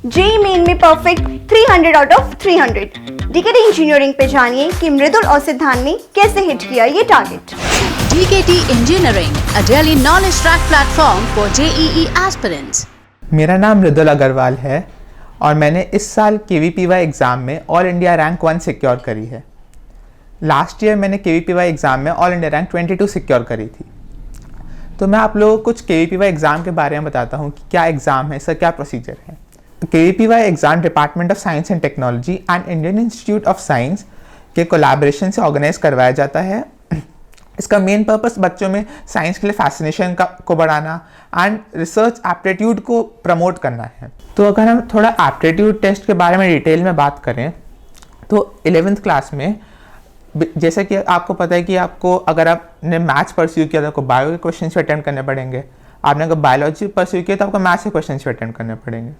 JEE main में perfect 300 out of 300। DKT engineering पे जानिए कि मृदुल और सिद्धांत ने कैसे हिट किया ये target. DKT Engineering, a daily knowledge track platform for JEE aspirants. मेरा नाम मृदुल अग्रवाल है और मैंने इस साल KVPY एग्ज़ाम में ऑल इंडिया रैंक 1 सिक्योर करी है। लास्ट ईयर मैंने KVPY एग्ज़ाम में ऑल इंडिया रैंक 22 सिक्योर करी थी। तो मैं आप लोगों को कुछ KVPY एग्ज़ाम के बारे में बताता हूँ कि क्या एग्ज़ाम है, इसका क्या प्रोसीजर है। KVPY exam department of science and technology and Indian institute of science के कोलैबोरेशन से ऑर्गेनाइज करवाया जाता है। इसका मेन पर्पस बच्चों में साइंस के लिए फैसिनेशन को बढ़ाना एंड रिसर्च एप्टीट्यूड को प्रमोट करना है। तो अगर हम थोड़ा एप्टीट्यूड टेस्ट के बारे में डिटेल में बात करें तो 11th क्लास में जैसे कि आपको पता है कि आपको अगर आपने मैथ्स परस्यू किया तो आपको बायो के क्वेश्चन भी अटेम्प्ट करने पड़ेंगे। आपने अगर बायोलॉजी परस्यू किया तो आपको मैथ्स के क्वेश्चन भी अटेम्प्ट करने पड़ेंगे।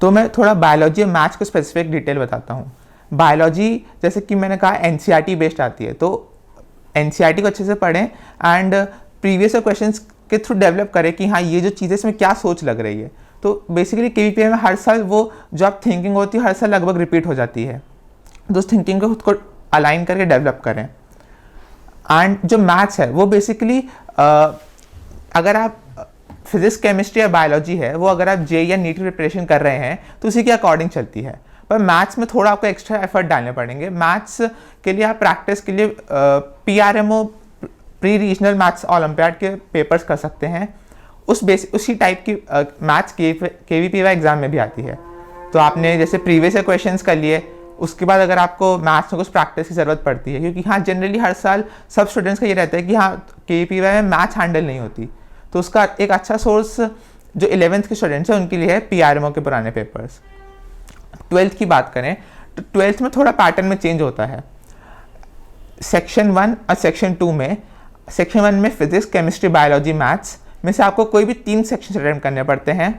तो मैं थोड़ा बायोलॉजी और मैथ्स को स्पेसिफिक डिटेल बताता हूँ। बायोलॉजी जैसे कि मैंने कहा NCERT बेस्ड आती है, तो NCERT को अच्छे से पढ़ें एंड प्रीवियस क्वेश्चंस के थ्रू डेवलप करें कि हाँ ये जो चीज़ें इसमें क्या सोच लग रही है। तो बेसिकली KVPY में हर साल वो जो आप थिंकिंग होती है हर साल लगभग रिपीट हो जाती है, तो उस थिंकिंग को खुद को अलाइन करके डेवलप करें। एंड जो मैथ्स है वो बेसिकली अगर आप फिजिक्स केमिस्ट्री या बायोलॉजी है वो अगर आप JEE या नीट की प्रिपरेशन कर रहे हैं तो उसी के अकॉर्डिंग चलती है, पर मैथ्स में थोड़ा आपको एक्स्ट्रा एफर्ट डालने पड़ेंगे। मैथ्स के लिए आप प्रैक्टिस के लिए PRMO pre regional maths olympiad के पेपर्स कर सकते हैं। उसी टाइप की मैथ्स KVPY एग्जाम में भी आती है। तो आपने जैसे प्रीवियस क्वेश्चंस कर लिए, उसके बाद अगर आपको मैथ्स में कुछ प्रैक्टिस की ज़रूरत पड़ती है, क्योंकि हाँ जनरली हर साल सब स्टूडेंट्स का ये रहता है कि हाँ KVPY में मैथ्स हैंडल नहीं होती, तो उसका एक अच्छा सोर्स जो 11th के स्टूडेंट्स हैं उनके लिए है PRMO के पुराने पेपर्स। 12th की बात करें तो 12th में थोड़ा पैटर्न में चेंज होता है। सेक्शन 1 और सेक्शन 2 में, सेक्शन 1 में फिजिक्स केमिस्ट्री बायोलॉजी मैथ्स में से आपको कोई भी 3 सेक्शन अटेम्प्ट करने पड़ते हैं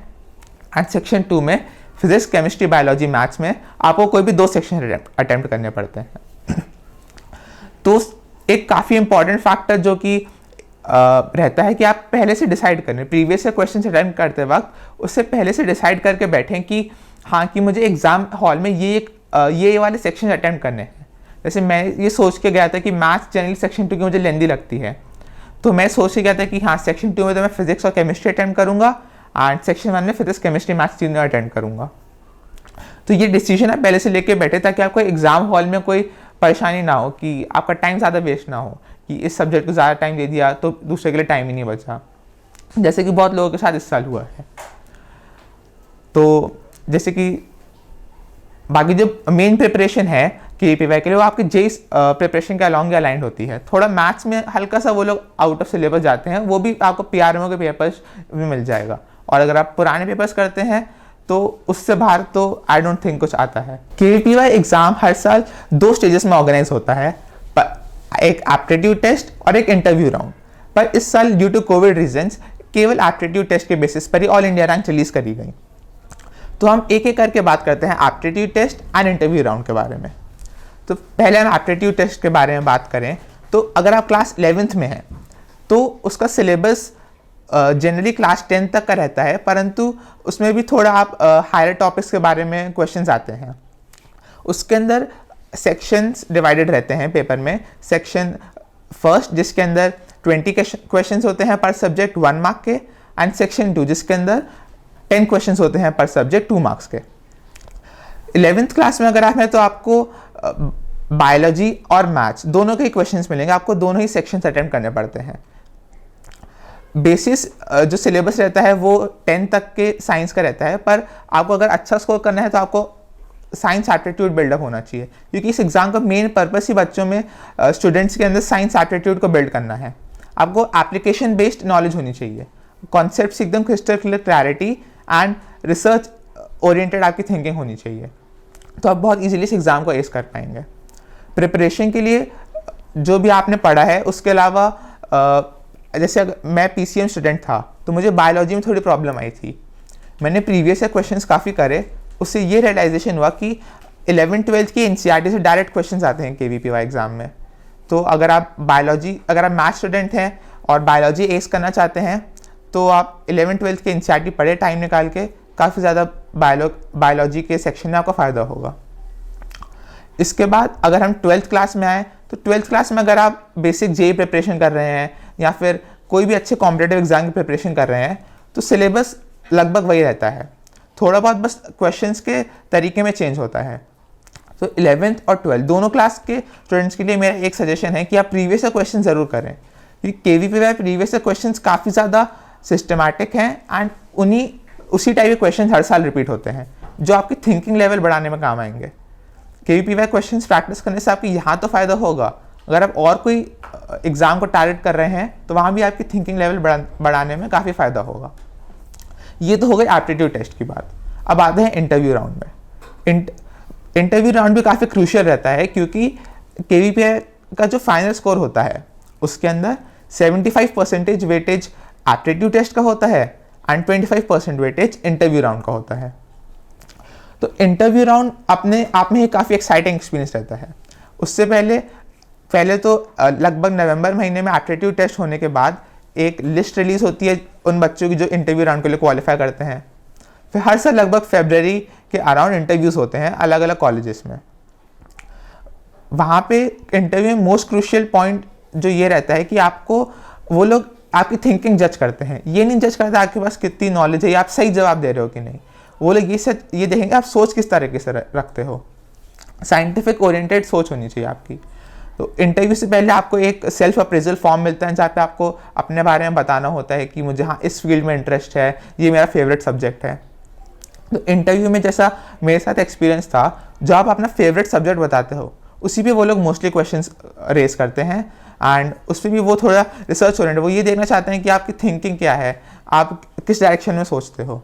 एंड सेक्शन 2 में फिजिक्स केमिस्ट्री बायोलॉजी मैथ्स में आपको कोई भी 2 सेक्शन अटेम्प्ट करने पड़ते हैं। तो एक काफ़ी इंपॉर्टेंट फैक्टर जो कि रहता है कि आप पहले से डिसाइड करें, प्रीवियस से क्वेश्चन अटेम्प्ट करते वक्त उससे पहले से डिसाइड करके बैठें कि हाँ कि मुझे एग्जाम हॉल में ये वाले सेक्शन अटेम्प्ट करने हैं। जैसे मैं ये सोच के गया था कि मैथ्स जनरली सेक्शन 2 की मुझे लेंदी लगती है, तो मैं सोच के गया था कि हाँ सेक्शन 2 में तो मैं फिजिक्स और केमिस्ट्री अटेम्प्ट करूँगा एंड सेक्शन 1 में फिजिक्स केमिस्ट्री मैथ्स तीनों अटेम्प्ट करूँगा। तो ये डिसीजन आप पहले से लेके बैठे ताकि आपको एग्जाम हॉल में कोई परेशानी ना हो, कि आपका टाइम ज़्यादा वेस्ट ना हो कि इस सब्जेक्ट को ज़्यादा टाइम दे दिया तो दूसरे के लिए टाइम ही नहीं बचा, जैसे कि बहुत लोगों के साथ इस साल हुआ है। तो जैसे कि बाकी जो मेन प्रिपरेशन है KVPY के लिए वो आपके JEE प्रिपरेशन के अलॉन्ग अलाइंड होती है। थोड़ा मैथ्स में हल्का सा वो लोग आउट ऑफ सिलेबस जाते हैं, वो भी आपको PRMO के पेपर्स में मिल जाएगा। और अगर आप पुराने पेपर्स करते हैं तो उससे बाहर तो आई डोंट थिंक कुछ आता है। KVPY एग्ज़ाम हर साल 2 स्टेजेस में ऑर्गेनाइज होता है, एक एप्टीट्यूड टेस्ट और एक इंटरव्यू राउंड। पर इस साल ड्यू टू कोविड रीजंस केवल एप्टीट्यूड टेस्ट के बेसिस पर ही ऑल इंडिया रैंक रिलीज करी गई। तो हम एक एक करके बात करते हैं aptitude test and interview round के बारे में। तो पहले हम एप्टीट्यूड टेस्ट के बारे में बात करें तो अगर आप क्लास 11th में हैं तो उसका सिलेबस जनरली क्लास 10 तक का रहता है, परंतु उसमें भी थोड़ा आप हायर टॉपिक्स के बारे में क्वेश्चंस आते हैं। उसके अंदर सेक्शंस डिवाइडेड रहते हैं पेपर में। सेक्शन फर्स्ट जिसके अंदर 20 क्वेश्चंस होते हैं पर सब्जेक्ट 1 मार्क के, एंड सेक्शन 2 जिसके अंदर 10 क्वेश्चंस होते हैं पर सब्जेक्ट 2 मार्क्स के। 11th क्लास में अगर आप हैं तो आपको बायोलॉजी और मैथ्स दोनों के ही क्वेश्चंस मिलेंगे, आपको दोनों ही सेक्शंस अटेम्प्ट करने पड़ते हैं। बेसिस जो सिलेबस रहता है वो 10 तक के साइंस का रहता है, पर आपको अगर अच्छा स्कोर करना है तो आपको साइंस एप्टीट्यूड बिल्डअप होना चाहिए, क्योंकि इस एग्जाम का मेन पर्पस ही बच्चों में स्टूडेंट्स के अंदर साइंस एप्टीट्यूड को बिल्ड करना है। आपको एप्लीकेशन बेस्ड नॉलेज होनी चाहिए, कॉन्सेप्ट्स एकदम crystal clear clarity and research oriented आपकी थिंकिंग होनी चाहिए, तो आप बहुत इजीली इस एग्ज़ाम को एस कर पाएंगे। प्रिपरेशन के लिए जो भी आपने पढ़ा है उसके अलावा जैसे अगर मैं PCM स्टूडेंट था तो मुझे बायोलॉजी में थोड़ी प्रॉब्लम आई थी। मैंने प्रीवियस क्वेश्चंस काफ़ी करे, उससे ये रियलाइजेशन हुआ कि 11th-12th की NCERT से डायरेक्ट क्वेश्चंस आते हैं KVPY एग्ज़ाम में। तो अगर आप मैथ स्टूडेंट हैं और बायोलॉजी एस करना चाहते हैं तो आप 11th-12th के NCERT पढ़े टाइम निकाल के, काफ़ी ज़्यादा बायोलॉजी के सेक्शन में आपको फ़ायदा होगा। इसके बाद अगर हम 12th क्लास में आए तो 12th क्लास में अगर आप बेसिक जेई प्रिपरेशन कर रहे हैं या फिर कोई भी अच्छे कॉम्पिटेटिव एग्जाम की प्रिपरेशन कर रहे हैं तो सिलेबस लगभग वही रहता है, थोड़ा बहुत बस क्वेश्चंस के तरीके में चेंज होता है। तो 11th और 12th दोनों क्लास के स्टूडेंट्स के लिए मेरा एक सजेशन है कि आप प्रीवियस ईयर क्वेश्चन ज़रूर करें, क्योंकि केवीपीवाई प्रीवियस ईयर क्वेश्चंस काफ़ी ज़्यादा सिस्टमैटिक हैं एंड उसी टाइप के क्वेश्चन हर साल रिपीट होते हैं जो आपकी थिंकिंग लेवल बढ़ाने में काम आएंगे। केवीपीवाई क्वेश्चंस प्रैक्टिस करने से आपकी यहाँ तो फ़ायदा होगा, अगर आप और कोई एग्ज़ाम को टारगेट कर रहे हैं तो वहाँ भी आपकी थिंकिंग लेवल बढ़ाने में काफ़ी फ़ायदा होगा। ये तो हो गई एप्टीट्यूड टेस्ट की बात। अब आते हैं इंटरव्यू राउंड में। इंटरव्यू राउंड भी काफ़ी क्रूशियल रहता है, क्योंकि केवीपीवाई का जो फाइनल स्कोर होता है उसके अंदर 75% वेटेज एप्टीट्यूड टेस्ट का होता है एंड 25% वेटेज इंटरव्यू राउंड का होता है। तो इंटरव्यू राउंड अपने आप में ही काफ़ी एक्साइटिंग एक्सपीरियंस रहता है। उससे पहले तो लगभग नवंबर महीने में एप्टीट्यूड टेस्ट होने के बाद एक लिस्ट रिलीज होती है उन बच्चों की जो इंटरव्यू राउंड के लिए क्वालिफाई करते हैं। फिर हर साल लगभग फरवरी के अराउंड इंटरव्यूज़ होते हैं अलग अलग कॉलेजेस में। वहाँ पे इंटरव्यू में मोस्ट क्रूशियल पॉइंट जो ये रहता है कि आपको वो लोग आपकी थिंकिंग जज करते हैं। ये नहीं जज करते आपके पास कितनी नॉलेज है या आप सही जवाब दे रहे हो कि नहीं, वो लोग ये देखेंगे आप सोच किस तरीके से रखते हो। साइंटिफिक ओरिएंटेड सोच होनी चाहिए आपकी। तो इंटरव्यू से पहले आपको एक सेल्फ अप्रेजल फॉर्म मिलता है जहाँ पे आपको अपने बारे में बताना होता है कि मुझे हाँ इस फील्ड में इंटरेस्ट है, ये मेरा फेवरेट सब्जेक्ट है। तो इंटरव्यू में जैसा मेरे साथ एक्सपीरियंस था, जो आप अपना फेवरेट सब्जेक्ट बताते हो उसी पे वो लोग मोस्टली क्वेश्चंस रेस करते हैं एंड उस पर भी वो थोड़ा रिसर्च ओरिएंटेड, वो ये देखना चाहते हैं कि आपकी थिंकिंग क्या है, आप किस डायरेक्शन में सोचते हो,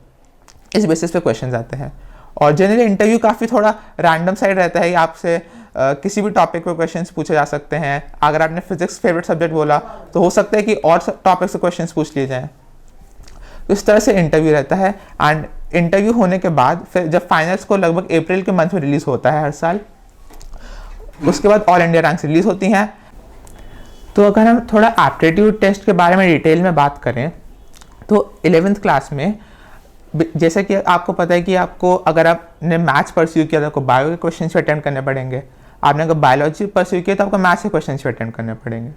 इस बेसिस पे क्वेश्चंस आते हैं। और जनरली इंटरव्यू काफ़ी थोड़ा रैंडम साइड रहता है, आपसे किसी भी टॉपिक पे क्वेश्चंस पूछे जा सकते हैं। अगर आपने फिजिक्स फेवरेट सब्जेक्ट बोला तो हो सकता है कि और टॉपिक से क्वेश्चंस पूछ लिए जाएँ। तो इस तरह से इंटरव्यू रहता है एंड इंटरव्यू होने के बाद फिर जब फाइनल्स को लगभग अप्रैल के मंथ में रिलीज़ होता है हर साल, उसके बाद ऑल इंडिया रैंक्स रिलीज़ होती हैं। तो अगर हम थोड़ा एप्टीट्यूड टेस्ट के बारे में डिटेल में बात करें तो 11th क्लास में जैसे कि आपको पता है कि आपको अगर आपने मैथ्स परस्यू किया तो आपको बायो के क्वेश्चन भी अटेम्प्ट करने पड़ेंगे, आपने अगर बायोलॉजी परस्यू किया तो आपको मैथ्स के क्वेश्चन भी अटेम्प्ट करने पड़ेंगे।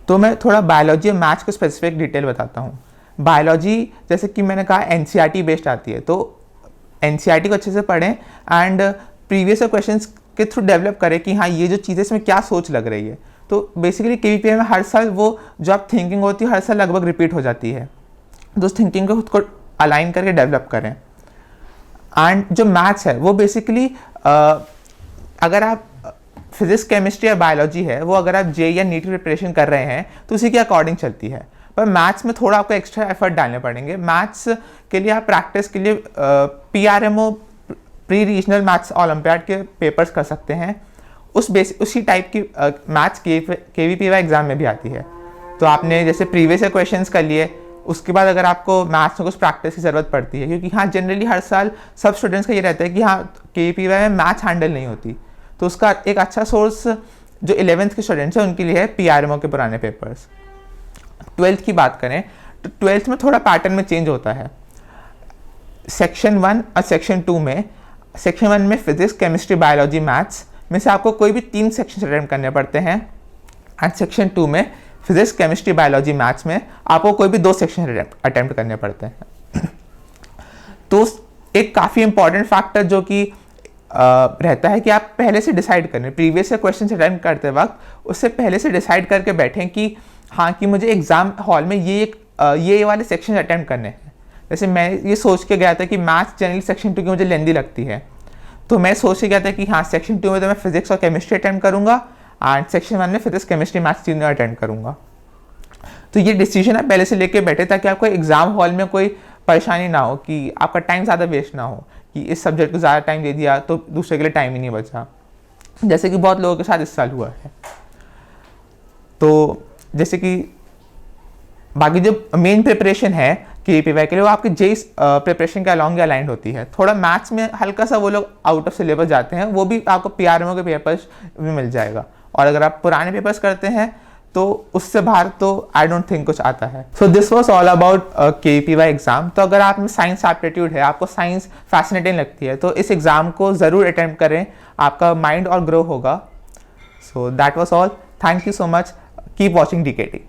तो मैं थोड़ा बायोलॉजी और मैथ्स को स्पेसिफिक डिटेल बताता हूँ। बायोलॉजी जैसे कि मैंने कहा एनसीईआरटी बेस्ड आती है, तो एनसीईआरटी को अच्छे से पढ़ें एंड प्रीवियस क्वेश्चंस के थ्रू डेवलप करें कि हाँ ये जो चीज़ें इसमें क्या सोच लग रही है। तो बेसिकली केवीपीवाई में हर साल वो जो आप थिंकिंग होती है हर साल लगभग रिपीट हो जाती है, तो उस थिंकिंग को खुद को अलाइन करके डेवलप करें। एंड जो मैथ्स है वो बेसिकली अगर आप फिजिक्स केमिस्ट्री या बायोलॉजी है वो अगर आप जेईई या नीट की प्रिपरेशन कर रहे हैं तो उसी के अकॉर्डिंग चलती है, पर मैथ्स में थोड़ा आपको एक्स्ट्रा एफर्ट डालने पड़ेंगे। मैथ्स के लिए आप प्रैक्टिस के लिए PRMO pre regional maths olympiad के पेपर्स कर सकते हैं। उसी टाइप की मैथ्स केवीपीवाई एग्जाम में भी आती है। तो आपने जैसे प्रीवियस ईयर क्वेश्चंस कर लिए, उसके बाद अगर आपको मैथ्स में कुछ प्रैक्टिस की ज़रूरत पड़ती है, क्योंकि हाँ जनरली हर साल सब स्टूडेंट्स का ये रहता है कि हाँ केवीपीवाई में मैथ्स हैंडल नहीं होती, तो उसका एक अच्छा सोर्स जो 11th के स्टूडेंट्स हैं उनके लिए है PRMO के पुराने पेपर्स। 12th की बात करें तो 12th में थोड़ा पैटर्न में चेंज होता है। सेक्शन 1 और सेक्शन 2 में, सेक्शन 1 में फिजिक्स केमिस्ट्री बायोलॉजी मैथ्स में से आपको कोई भी 3 सेक्शन अटेम्प्ट करने पड़ते हैं एंड सेक्शन 2 में फिजिक्स केमिस्ट्री बायोलॉजी मैथ्स में आपको कोई भी 2 सेक्शन अटेम्प्ट करने पड़ते हैं। तो एक काफ़ी इंपॉर्टेंट फैक्टर जो कि रहता है कि आप पहले से डिसाइड करें, प्रीवियस क्वेश्चन अटेम्प्ट करते वक्त उससे पहले से डिसाइड करके बैठें कि हाँ कि मुझे एग्जाम हॉल में ये वाले सेक्शन अटेम्प्ट करने हैं। जैसे मैं ये सोच के गया था कि मैथ्स जनरली सेक्शन 2 की मुझे लेंदी लगती है, तो मैं सोच के गया था कि हाँ सेक्शन 2 में तो मैं फिजिक्स और केमिस्ट्री अटेम्प्ट करूँगा एंड सेक्शन 1 में फिजिक्स केमिस्ट्री मैथ्स तीनों अटेम्प्ट करूँगा। तो ये डिसीजन आप पहले से लेके बैठे ताकि आपको एग्जाम हॉल में कोई परेशानी ना हो, कि आपका टाइम ज़्यादा वेस्ट ना हो कि इस सब्जेक्ट को ज़्यादा टाइम दे दिया तो दूसरे के लिए टाइम ही नहीं बचा, जैसे कि बहुत लोगों के साथ इस साल हुआ है। तो जैसे कि बाकी जो मेन प्रिपरेशन है केवीपीवाई के लिए वो आपकी जेईई प्रिपरेशन के अलॉन्ग अलाइंड होती है। थोड़ा मैथ्स में हल्का सा वो लोग आउट ऑफ सिलेबस जाते हैं, वो भी आपको PRMO के पेपर्स में मिल जाएगा। और अगर आप पुराने पेपर्स करते हैं तो उससे बाहर तो आई डोंट थिंक कुछ आता है। So this was all about KVPY exam. तो अगर आप में साइंस एप्टीट्यूड है, आपको साइंस फैसिनेटिंग लगती है, तो इस एग्ज़ाम को ज़रूर अटेम्प्ट करें, आपका माइंड और ग्रो होगा। So that was all. Thank you so much. Keep watching DKT।